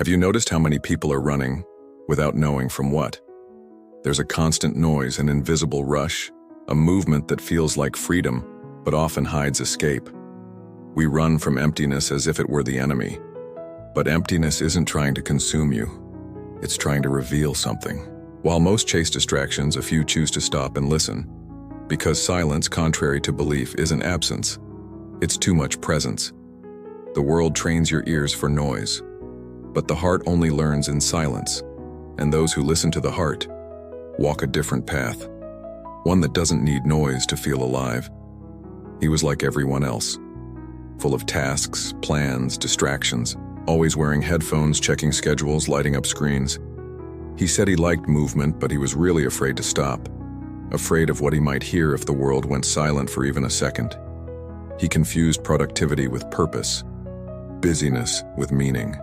Have you noticed how many people are running without knowing from what? There's a constant noise, an invisible rush, a movement that feels like freedom, but often hides escape. We run from emptiness as if it were the enemy. But emptiness isn't trying to consume you. It's trying to reveal something. While most chase distractions, a few choose to stop and listen. Because silence, contrary to belief, isn't absence. It's too much presence. The world trains your ears for noise. But the heart only learns in silence. And those who listen to the heart walk a different path. One that doesn't need noise to feel alive. He was like everyone else. Full of tasks, plans, distractions. Always wearing headphones, checking schedules, lighting up screens. He said he liked movement, but he was really afraid to stop. Afraid of what he might hear if the world went silent for even a second. He confused productivity with purpose, busyness with meaning.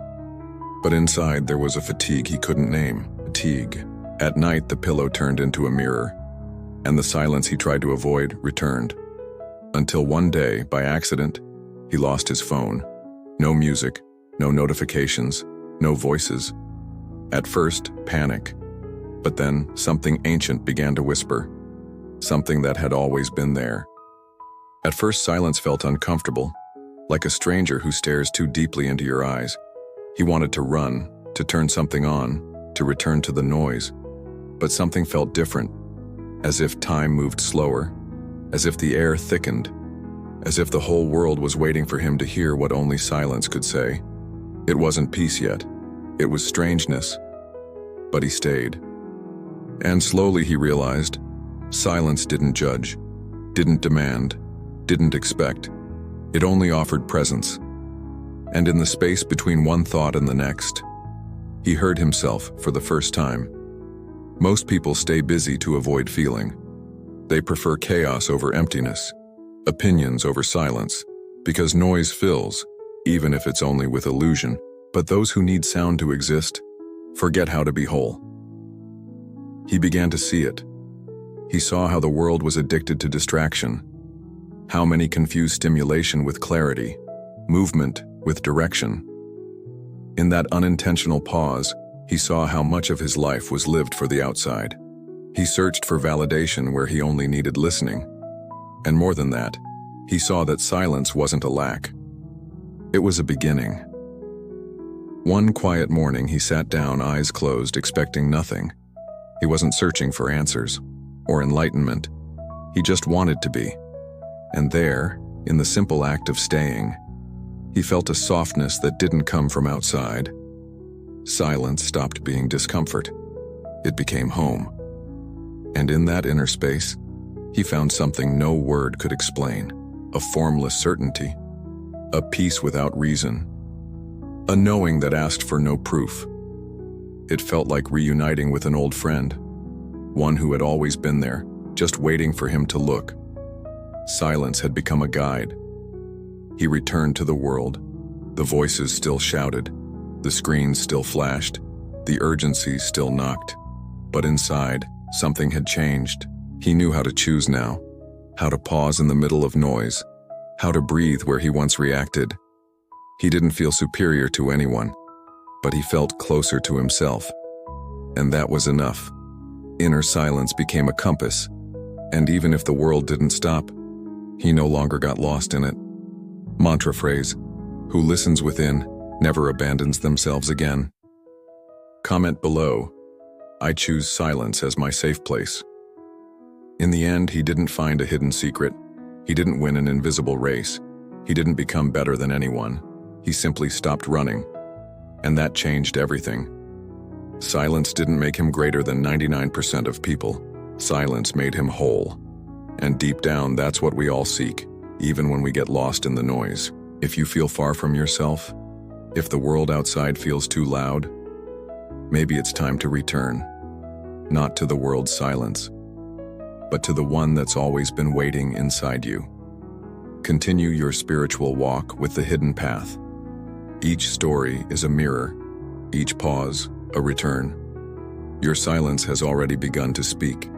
But inside there was a fatigue he couldn't name, fatigue. At night the pillow turned into a mirror, and the silence he tried to avoid returned. Until one day, by accident, he lost his phone. No music, no notifications, no voices. At first, panic. But then, something ancient began to whisper. Something that had always been there. At first, silence felt uncomfortable, like a stranger who stares too deeply into your eyes. He wanted to run, to turn something on, to return to the noise. But something felt different, as if time moved slower, as if the air thickened, as if the whole world was waiting for him to hear what only silence could say. It wasn't peace yet. It was strangeness. But he stayed. And slowly he realized, silence didn't judge, didn't demand, didn't expect. It only offered presence. And in the space between one thought and the next, he heard himself for the first time. Most people stay busy to avoid feeling. They prefer chaos over emptiness, opinions over silence, because noise fills, even if it's only with illusion. But those who need sound to exist forget how to be whole. He began to see it. He saw how the world was addicted to distraction, how many confuse stimulation with clarity, movement with direction. In that unintentional pause, he saw how much of his life was lived for the outside. He searched for validation where he only needed listening. And more than that, he saw that silence wasn't a lack. It was a beginning. One quiet morning, he sat down, eyes closed, expecting nothing. He wasn't searching for answers or enlightenment. He just wanted to be. And there, in the simple act of staying, he felt a softness that didn't come from outside. Silence stopped being discomfort. It became home. And in that inner space, he found something no word could explain, a formless certainty, a peace without reason, a knowing that asked for no proof. It felt like reuniting with an old friend, one who had always been there, just waiting for him to look. Silence had become a guide. He returned to the world. The voices still shouted, the screens still flashed, the urgency still knocked. But inside, something had changed. He knew how to choose now, how to pause in the middle of noise, how to breathe where he once reacted. He didn't feel superior to anyone, but he felt closer to himself. And that was enough. Inner silence became a compass, and even if the world didn't stop, he no longer got lost in it. Mantra phrase, who listens within never abandons themselves again. Comment below, I choose silence as my safe place. In the end, he didn't find a hidden secret. He didn't win an invisible race. He didn't become better than anyone. He simply stopped running. And that changed everything. Silence didn't make him greater than 99% of people. Silence made him whole. And deep down, that's what we all seek, even when we get lost in the noise. If you feel far from yourself, if the world outside feels too loud, maybe it's time to return. Not to the world's silence, but to the one that's always been waiting inside you. Continue your spiritual walk with the hidden path. Each story is a mirror, each pause a return. Your silence has already begun to speak.